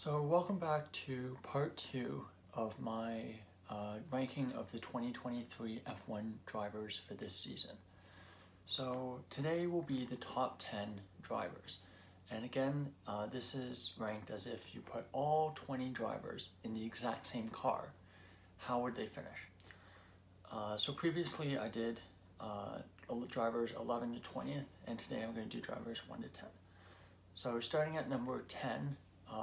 So welcome back to part 2 of my ranking of the 2023 F1 drivers for this season. So today will be the top 10 drivers. And again, this is ranked as if you put all 20 drivers in the exact same car. How would they finish? So previously I did drivers 11 to 20th, and today I'm going to do drivers 1 to 10. So starting at number 10,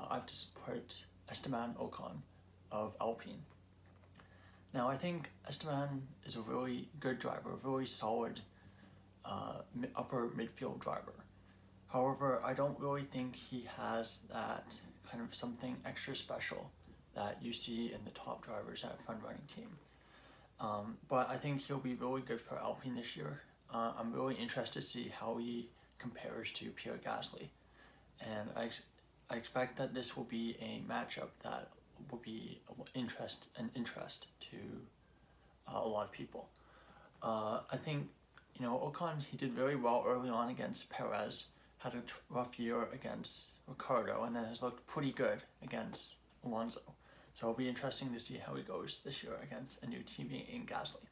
I've just put Esteban Ocon of Alpine. Now I think Esteban is a really good driver, a really solid upper midfield driver. However, I don't really think he has that kind of something extra special that you see in the top drivers at a front running team. But I think he'll be really good for Alpine this year. I'm really interested to see how he compares to Pierre Gasly. And I expect that this will be a matchup that will be interest to a lot of people. I think, Ocon, he did very well early on against Perez, had a rough year against Ricciardo, and then has looked pretty good against Alonso. So it'll be interesting to see how he goes this year against a new team in Gasly.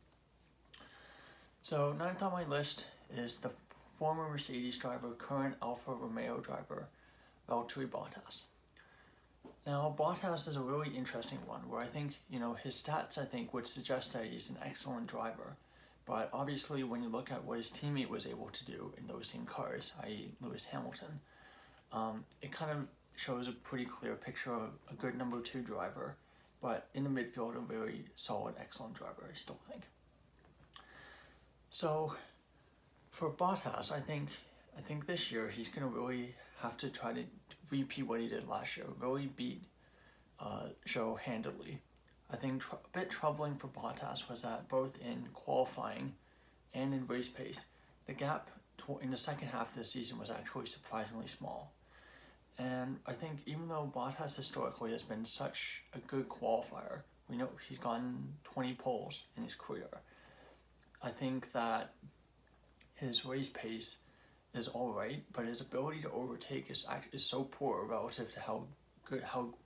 So ninth on my list is the former Mercedes driver, current Alfa Romeo driver, Valtteri Bottas. Now, Bottas is a really interesting one where I think, his stats, I think, would suggest that he's an excellent driver. But obviously, when you look at what his teammate was able to do in those same cars, i.e. Lewis Hamilton, it kind of shows a pretty clear picture of a good number 2 driver, but in the midfield, a very solid, excellent driver, I still think. So, for Bottas, I think this year he's going to really have to try to repeat what he did last year, really beat Zhou handedly. I think a bit troubling for Bottas was that both in qualifying and in race pace, the gap in the second half of the season was actually surprisingly small. And I think even though Bottas historically has been such a good qualifier, we know he's gotten 20 poles in his career, I think that his race pace is alright, but his ability to overtake is so poor relative to how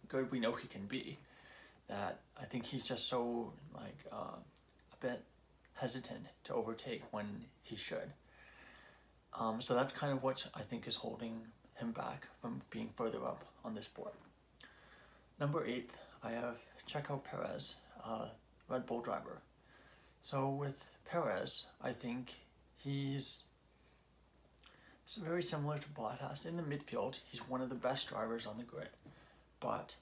good we know he can be, that I think he's just so a bit hesitant to overtake when he should. So that's kind of what I think is holding him back from being further up on this board. Number 8, I have Checo Perez, Red Bull driver. So with Perez, I think it's very similar to Bottas. In the midfield, he's one of the best drivers on the grid. But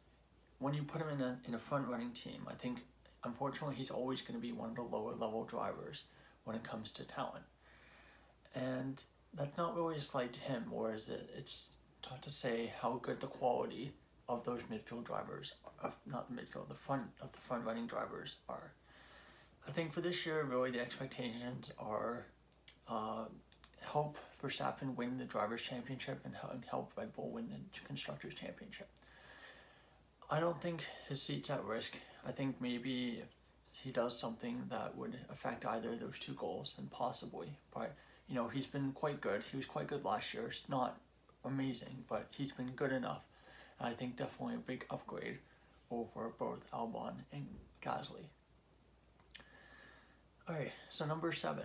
when you put him in a front-running team, I think, unfortunately, he's always going to be one of the lower-level drivers when it comes to talent. And that's not really a slight to him, or is it? It's tough to say how good the quality of those midfield drivers, the front-running drivers are. I think for this year, really, the expectations are help Verstappen win the Drivers' Championship and help Red Bull win the Constructors' Championship. I don't think his seat's at risk. I think maybe if he does something that would affect either of those two goals, then possibly. But, he's been quite good. He was quite good last year. It's not amazing, but he's been good enough. And I think definitely a big upgrade over both Albon and Gasly. Alright, so number 7,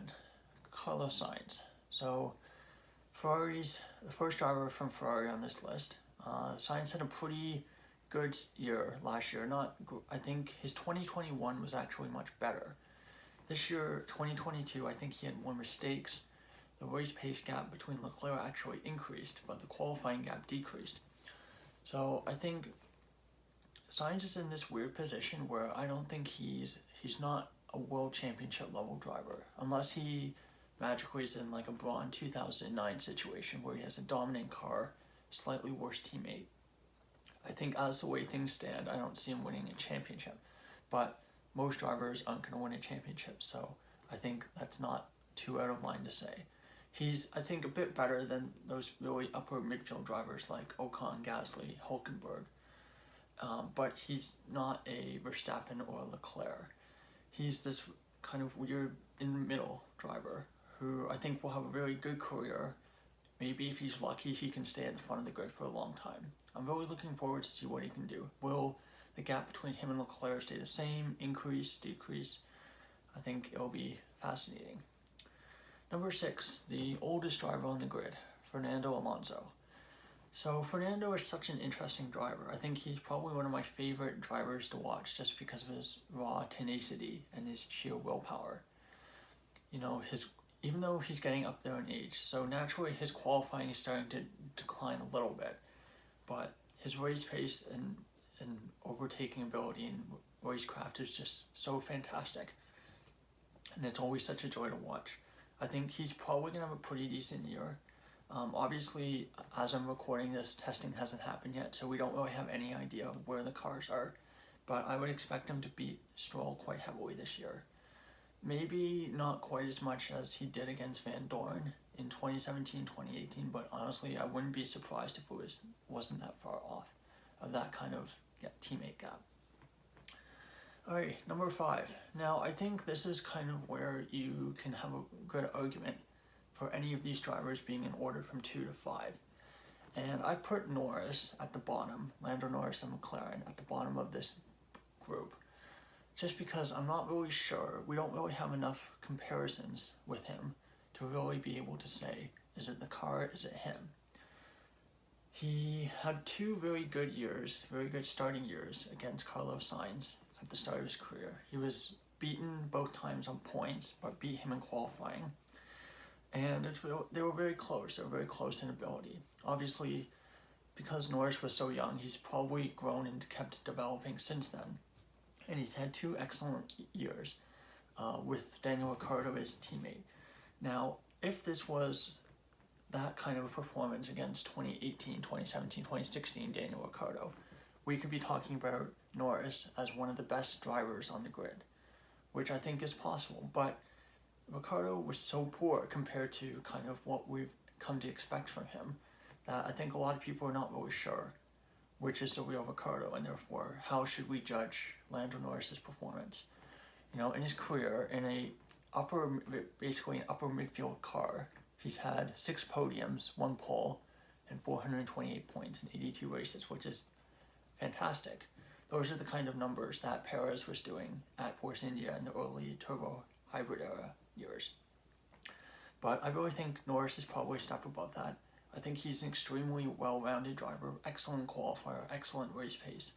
Carlos Sainz. So Ferrari's the first driver from Ferrari on this list. Sainz had a pretty good year last year. I think his 2021 was actually much better. This year, 2022, I think he had more mistakes. The race pace gap between Leclerc actually increased, but the qualifying gap decreased. So I think Sainz is in this weird position where I don't think he's not a world championship level driver, unless he magically is in like a Braun 2009 situation where he has a dominant car, slightly worse teammate. I think as the way things stand, I don't see him winning a championship, but most drivers aren't going to win a championship, so I think that's not too out of line to say. He's, I think, a bit better than those really upper midfield drivers like Ocon, Gasly, Hülkenberg, but he's not a Verstappen or a Leclerc. He's this kind of weird in the middle driver who I think will have a really good career, maybe if he's lucky, he can stay at the front of the grid for a long time. I'm really looking forward to see what he can do. Will the gap between him and Leclerc stay the same, increase, decrease? I think it'll be fascinating. Number 6, the oldest driver on the grid, Fernando Alonso. So Fernando is such an interesting driver. I think he's probably one of my favorite drivers to watch just because of his raw tenacity and his sheer willpower. You know, even though he's getting up there in age, so naturally his qualifying is starting to decline a little bit, but his race pace and overtaking ability and racecraft is just so fantastic. And it's always such a joy to watch. I think he's probably going to have a pretty decent year. Obviously, as I'm recording this, testing hasn't happened yet, so we don't really have any idea of where the cars are. But I would expect him to beat Stroll quite heavily this year. Maybe not quite as much as he did against Van Dorn in 2017, 2018, but honestly, I wouldn't be surprised if it wasn't that far off of that kind of teammate gap. Alright, number 5. Now, I think this is kind of where you can have a good argument for any of these drivers being in order from 2 to 5. And I put Norris at the bottom, Lando Norris and McLaren at the bottom of this group, just because I'm not really sure. We don't really have enough comparisons with him to really be able to say, is it the car, is it him? He had 2 very good years, very good starting years against Carlos Sainz at the start of his career. He was beaten both times on points, but beat him in qualifying. And they were very close. They were very close in ability. Obviously, because Norris was so young, he's probably grown and kept developing since then. And he's had 2 excellent years with Daniel Ricciardo as teammate. Now, if this was that kind of a performance against 2018, 2017, 2016 Daniel Ricciardo, we could be talking about Norris as one of the best drivers on the grid, which I think is possible. But Ricciardo was so poor compared to kind of what we've come to expect from him that I think a lot of people are not really sure which is the real Ricciardo, and therefore how should we judge Lando Norris's performance. You know, in his career, in basically an upper midfield car, he's had 6 podiums, 1 pole, and 428 points in 82 races, which is fantastic. Those are the kind of numbers that Perez was doing at Force India in the early turbo hybrid era years. But I really think Norris is probably a step above that. I think he's an extremely well-rounded driver, excellent qualifier, excellent race pace.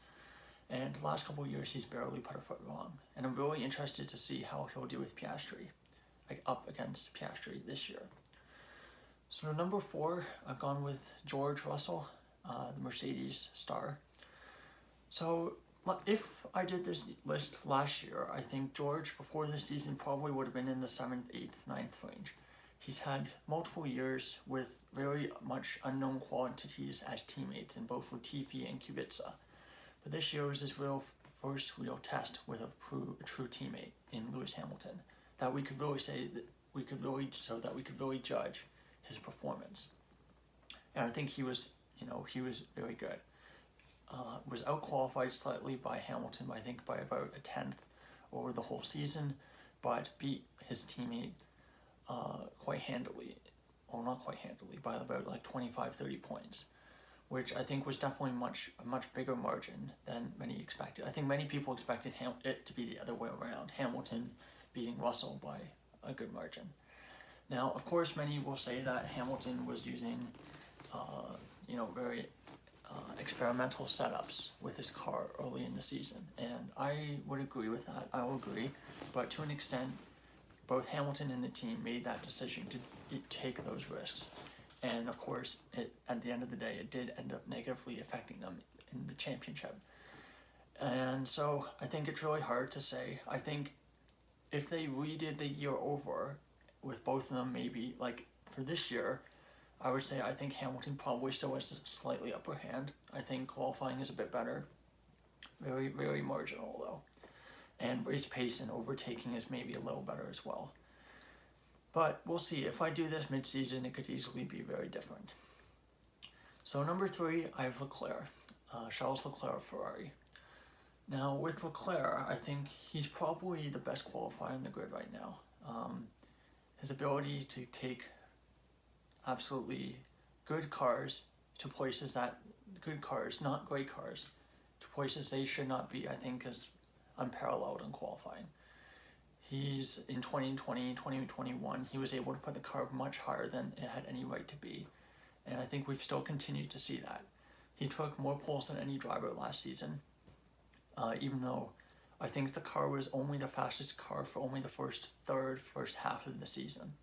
And the last couple of years, he's barely put a foot wrong. And I'm really interested to see how he'll do with Piastri, like up against Piastri this year. So number 4, I've gone with George Russell, the Mercedes star. So if I did this list last year, I think George, before this season, probably would have been in the 7th, 8th, 9th range. He's had multiple years with very much unknown quantities as teammates in both Latifi and Kubica. But this year was his first real test with a true teammate in Lewis Hamilton, that we could really say that we could really judge his performance. And I think he was very good. Was out-qualified slightly by Hamilton, I think by about a 10th over the whole season, but beat his teammate quite handily. Well, not quite handily, by about like 25-30 points, which I think was definitely a much bigger margin than many expected. I think many people expected it to be the other way around, Hamilton beating Russell by a good margin. Now, of course, many will say that Hamilton was using, very experimental setups with his car early in the season, and I would agree with that. I will agree, but to an extent, both Hamilton and the team made that decision to take those risks, and of course, at the end of the day, it did end up negatively affecting them in the championship. And so I think it's really hard to say. I think if they redid the year over with both of them, maybe like for this year, I would say I think Hamilton probably still has a slightly upper hand. I think qualifying is a bit better. Very, very marginal though. And race pace and overtaking is maybe a little better as well. But we'll see. If I do this mid-season, it could easily be very different. So number 3, I have Leclerc. Charles Leclerc of Ferrari. Now with Leclerc, I think he's probably the best qualifier in the grid right now. His ability to take absolutely good cars to places that, good cars, not great cars, to places they should not be, I think is unparalleled in qualifying. He's in 2020, 2021, he was able to put the car much higher than it had any right to be. And I think we've still continued to see that. He took more poles than any driver last season, even though I think the car was only the fastest car for only the first half of the season.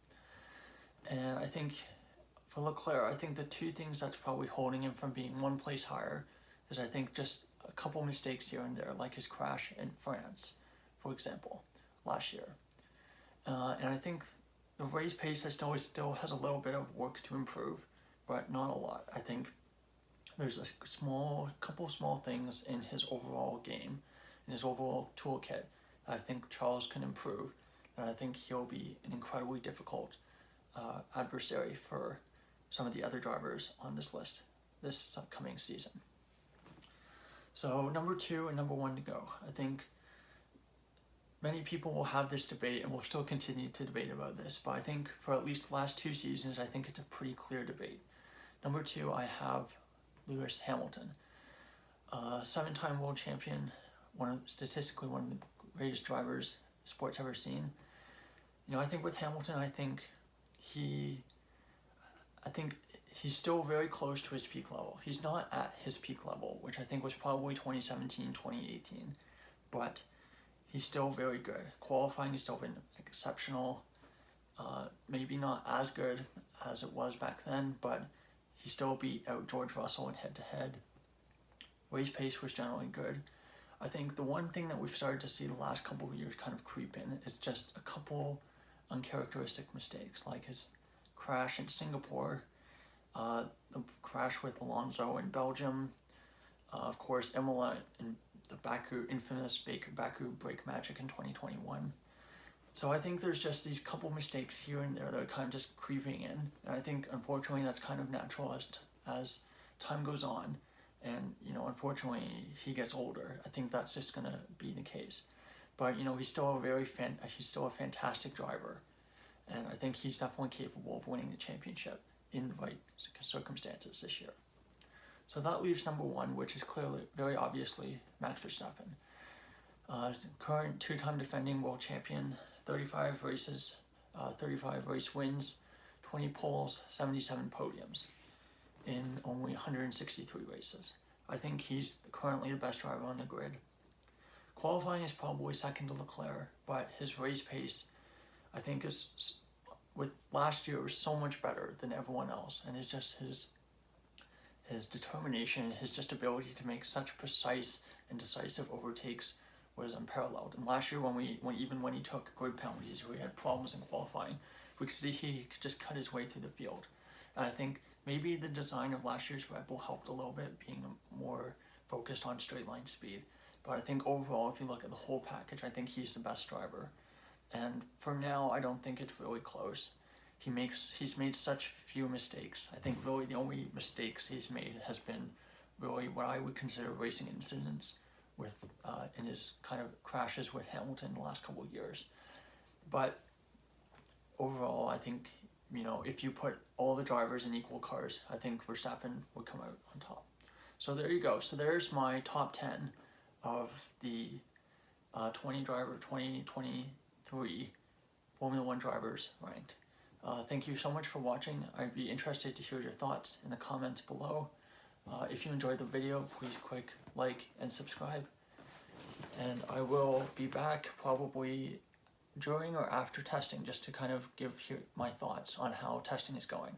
And I think for Leclerc, I think the two things that's probably holding him from being one place higher is I think just a couple mistakes here and there, like his crash in France, for example, last year. And I think the race pace still has a little bit of work to improve, but not a lot. I think there's a couple small things in his overall game, in his overall toolkit, that I think Charles can improve, and I think he'll be an incredibly difficult adversary for some of the other drivers on this list this upcoming season. So number 2 and number 1 to go. I think many people will have this debate and will still continue to debate about this, but I think for at least the last 2 seasons, I think it's a pretty clear debate. Number 2, I have Lewis Hamilton, 7-time world champion, statistically one of the greatest drivers the sport's ever seen. You know, I think with Hamilton, I think he's still very close to his peak level. He's not at his peak level, which I think was probably 2017, 2018, but he's still very good. Qualifying has still been exceptional. Maybe not as good as it was back then, but he still beat out George Russell in head-to-head. Race pace was generally good. I think the one thing that we've started to see the last couple of years kind of creep in is just a couple uncharacteristic mistakes, like his crash in Singapore, the crash with Alonso in Belgium, of course Imola in the infamous Baku brake magic in 2021. So I think there's just these couple mistakes here and there that are kind of just creeping in, and I think unfortunately that's kind of natural as time goes on, and you know, unfortunately he gets older. I think that's just gonna be the case. But you know, he's still a fantastic driver, and I think he's definitely capable of winning the championship in the right circumstances this year. So that leaves number 1, which is clearly, very obviously, Max Verstappen. Current 2-time defending world champion, 35 races, 35 race wins, 20 poles, 77 podiums in only 163 races. I think he's currently the best driver on the grid. Qualifying is probably second to Leclerc, but his race pace, I think, with last year was so much better than everyone else, and it's just his determination, his just ability to make such precise and decisive overtakes was unparalleled. And last year, even when he took grid penalties, where he had problems in qualifying, we could see he could just cut his way through the field. And I think maybe the design of last year's Red Bull helped a little bit, being more focused on straight line speed. But I think overall, if you look at the whole package, I think he's the best driver. And for now, I don't think it's really close. He's made such few mistakes. I think really the only mistakes he's made has been really what I would consider racing incidents with in his kind of crashes with Hamilton the last couple of years. But overall, I think, you know, if you put all the drivers in equal cars, I think Verstappen would come out on top. So there you go. So there's my top 10 of the 2023 Formula One drivers ranked. Thank you so much for watching. I'd be interested to hear your thoughts in the comments below. If you enjoyed the video, please click like and subscribe. And I will be back probably during or after testing, just to kind of give my thoughts on how testing is going.